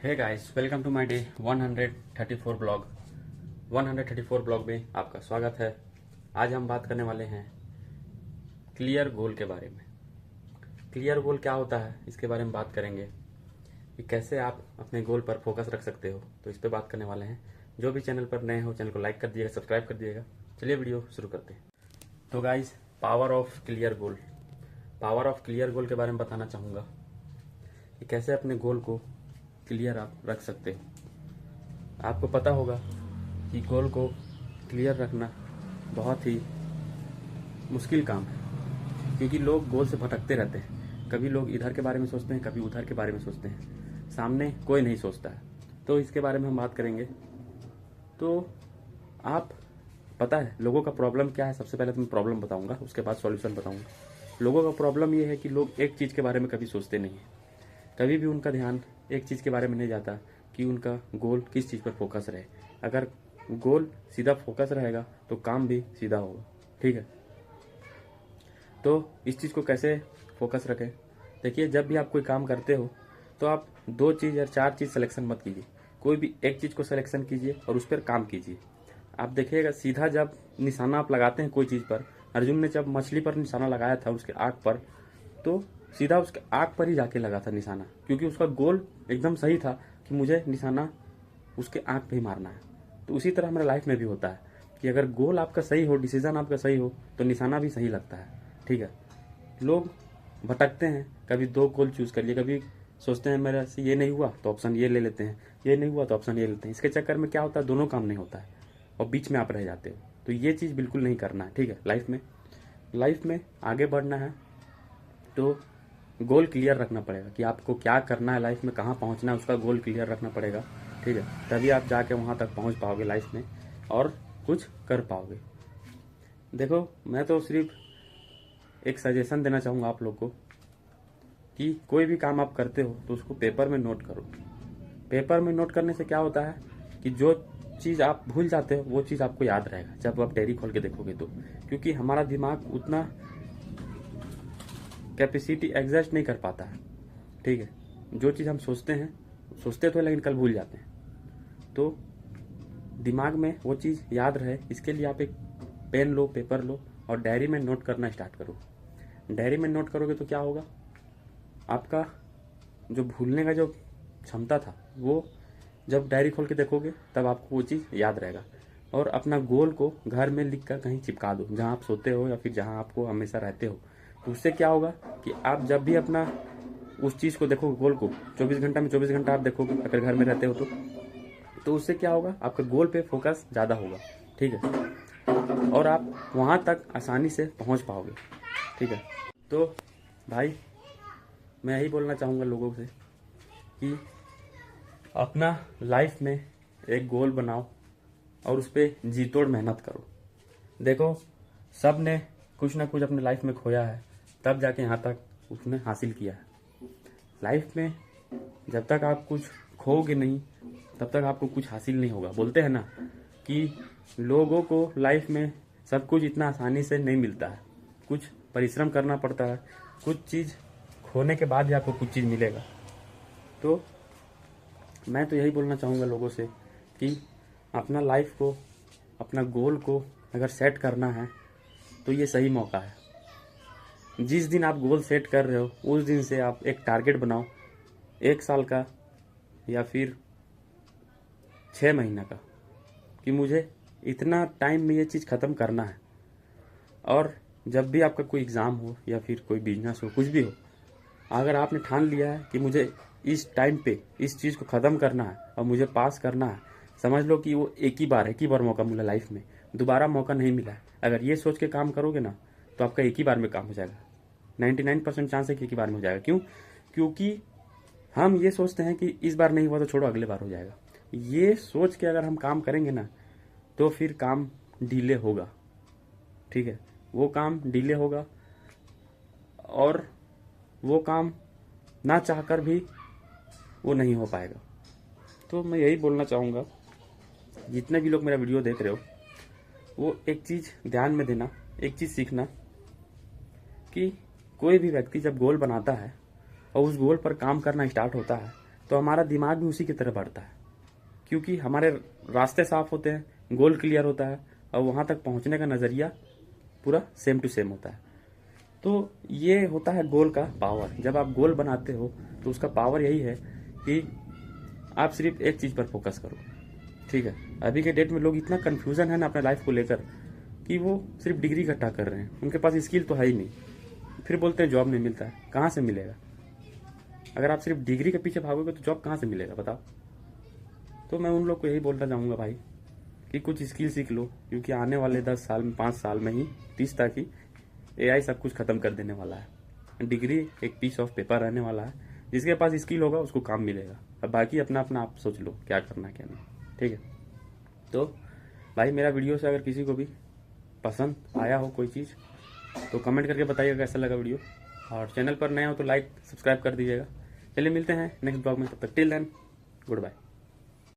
Hey guys, welcome to my day 134 blog. 134 blog में आपका स्वागत है। आज हम बात करने वाले हैं क्लियर गोल के बारे में। क्लियर गोल क्या होता है, इसके बारे में बात करेंगे कि कैसे आप अपने गोल पर फोकस रख सकते हो, तो इस पे बात करने वाले हैं। जो भी चैनल पर नए हो, चैनल को लाइक कर दिएगा, सब्सक्राइब कर दिएगा। चलिए वीडियो शुरू करते हैं। तो guys, power of clear goal. Power of clear goal के बारे में बताना चाहूँगा कि कैसे अपने गोल को क्लियर आप रख सकते हो। आपको पता होगा कि गोल को क्लियर रखना बहुत ही मुश्किल काम है, क्योंकि लोग गोल से भटकते रहते हैं। कभी लोग इधर के बारे में सोचते हैं, कभी उधर के बारे में सोचते हैं, सामने कोई नहीं सोचता है। तो इसके बारे में हम बात करेंगे। तो आप पता है लोगों का प्रॉब्लम क्या है? सबसे पहले तो मैं प्रॉब्लम बताऊंगा, उसके बाद सॉल्यूशन बताऊंगा। लोगों का प्रॉब्लम ये है कि लोग एक चीज़ के बारे में कभी सोचते नहीं है। कभी भी उनका ध्यान एक चीज़ के बारे में नहीं जाता कि उनका गोल किस चीज़ पर फोकस रहे। अगर गोल सीधा फोकस रहेगा तो काम भी सीधा होगा। ठीक है, तो इस चीज़ को कैसे फोकस रखें? देखिए, जब भी आप कोई काम करते हो तो आप 2 चीज़ या 4 चीज़ सिलेक्शन मत कीजिए। कोई भी एक चीज़ को सिलेक्शन कीजिए और उस पर काम कीजिए। आप देखिएगा, सीधा जब निशाना आप लगाते हैं कोई चीज़ पर, अर्जुन ने जब मछली पर निशाना लगाया था उसके आँख पर, तो सीधा उसके आँख पर ही जाके लगा था निशाना, क्योंकि उसका गोल एकदम सही था कि मुझे निशाना उसके आँख पे ही मारना है। तो उसी तरह हमारे लाइफ में भी होता है कि अगर गोल आपका सही हो, डिसीजन आपका सही हो, तो निशाना भी सही लगता है। ठीक है, लोग भटकते हैं। कभी 2 गोल चूज कर लिए, कभी सोचते हैं मेरा से ये नहीं हुआ तो ऑप्शन ये ले लेते हैं, ये नहीं हुआ तो ऑप्शन ये लेते हैं। इसके चक्कर में क्या होता है, दोनों काम नहीं होता है और बीच में आप रह जाते हो। तो ये चीज़ बिल्कुल नहीं करना है। ठीक है, लाइफ में आगे बढ़ना है तो गोल क्लियर रखना पड़ेगा कि आपको क्या करना है, लाइफ में कहाँ पहुँचना है, उसका गोल क्लियर रखना पड़ेगा। ठीक है, तभी आप जाके वहाँ तक पहुँच पाओगे लाइफ में और कुछ कर पाओगे। देखो, मैं तो सिर्फ एक सजेशन देना चाहूँगा आप लोग को कि कोई भी काम आप करते हो तो उसको पेपर में नोट करो। पेपर में नोट करने से क्या होता है कि जो चीज़ आप भूल जाते हो वो चीज़ आपको याद रहेगा जब आप डायरी खोल के देखोगे तो, क्योंकि हमारा दिमाग उतना कैपेसिटी एग्जस्ट नहीं कर पाता है। ठीक है, जो चीज़ हम सोचते तो लेकिन कल भूल जाते हैं। तो दिमाग में वो चीज़ याद रहे, इसके लिए आप एक पेन लो, पेपर लो और डायरी में नोट करना स्टार्ट करो। डायरी में नोट करोगे तो क्या होगा, आपका जो भूलने का जो क्षमता था वो जब डायरी खोल के देखोगे तब आपको वो चीज़ याद रहेगा। और अपना गोल को घर में लिख कर कहीं चिपका दो, जहाँ आप सोते हो या फिर जहाँ आपको हमेशा रहते हो। तो उससे क्या होगा कि आप जब भी अपना उस चीज़ को देखोगे, गोल को 24 घंटा में 24 घंटा आप देखोगे अगर घर में रहते हो तो उससे क्या होगा, आपका गोल पे फोकस ज़्यादा होगा। ठीक है, और आप वहाँ तक आसानी से पहुँच पाओगे। ठीक है, तो भाई मैं यही बोलना चाहूँगा लोगों से कि अपना लाइफ में एक गोल बनाओ और उस पर जी तोड़ मेहनत करो। देखो, सब ने कुछ ना कुछ अपने लाइफ में खोया है, तब जाके यहाँ तक उसने हासिल किया है। लाइफ में जब तक आप कुछ खोओगे नहीं तब तक आपको कुछ हासिल नहीं होगा। बोलते हैं ना कि लोगों को लाइफ में सब कुछ इतना आसानी से नहीं मिलता है, कुछ परिश्रम करना पड़ता है, कुछ चीज़ खोने के बाद ही आपको कुछ चीज़ मिलेगा। तो मैं तो यही बोलना चाहूँगा लोगों से कि अपना लाइफ को, अपना गोल को अगर सेट करना है तो ये सही मौका है। जिस दिन आप गोल सेट कर रहे हो उस दिन से आप एक टारगेट बनाओ, 1 साल का या फिर 6 महीना का, कि मुझे इतना टाइम में ये चीज़ ख़त्म करना है। और जब भी आपका कोई एग्ज़ाम हो या फिर कोई बिजनेस हो, कुछ भी हो, अगर आपने ठान लिया है कि मुझे इस टाइम पे इस चीज़ को ख़त्म करना है और मुझे पास करना है, समझ लो कि वो एक ही बार मौका मिला लाइफ में, दोबारा मौका नहीं मिला है। अगर ये सोच के काम करोगे ना तो आपका एक ही बार में काम हो जाएगा। 99% चांस है कि एक ही बार में हो जाएगा। क्यों? क्योंकि हम ये सोचते हैं कि इस बार नहीं हुआ तो छोड़ो अगले बार हो जाएगा। ये सोच के अगर हम काम करेंगे ना तो फिर काम डिले होगा। ठीक है, वो काम डिले होगा और वो काम ना चाहकर भी वो नहीं हो पाएगा। तो मैं यही बोलना चाहूँगा, जितने भी लोग मेरा वीडियो देख रहे हो वो एक चीज़ ध्यान में देना, एक चीज़ सीखना कि कोई भी व्यक्ति जब गोल बनाता है और उस गोल पर काम करना स्टार्ट होता है तो हमारा दिमाग भी उसी की तरह बढ़ता है, क्योंकि हमारे रास्ते साफ होते हैं, गोल क्लियर होता है और वहाँ तक पहुँचने का नज़रिया पूरा सेम टू सेम होता है। तो ये होता है गोल का पावर। जब आप गोल बनाते हो तो उसका पावर यही है कि आप सिर्फ एक चीज़ पर फोकस करो, ठीक है। अभी के डेट में लोग इतना कन्फ्यूज़न है ना अपने लाइफ को लेकर कि वो सिर्फ डिग्री इकट्ठा कर रहे हैं, उनके पास स्किल तो है ही नहीं, फिर बोलते हैं जॉब नहीं मिलता है। कहाँ से मिलेगा? अगर आप सिर्फ डिग्री के पीछे भागोगे तो जॉब कहाँ से मिलेगा बताओ? तो मैं उन लोग को यही बोलना चाहूँगा भाई कि कुछ स्किल सीख लो, क्योंकि आने वाले 10 साल में, 5 साल में ही, 30 तक ही AI सब कुछ खत्म कर देने वाला है। डिग्री एक पीस ऑफ पेपर रहने वाला है, जिसके पास स्किल होगा उसको काम मिलेगा। अब बाकी अपना अपना आप सोच लो क्या करना क्या नहीं, ठीक है। तो भाई मेरा वीडियो से अगर किसी को भी पसंद आया हो कोई चीज़ तो कमेंट करके बताइएगा कैसा लगा वीडियो, और चैनल पर नए हो तो लाइक सब्सक्राइब कर दीजिएगा। चलिए मिलते हैं नेक्स्ट ब्लॉग में, तब तक टिल देन गुड बाय।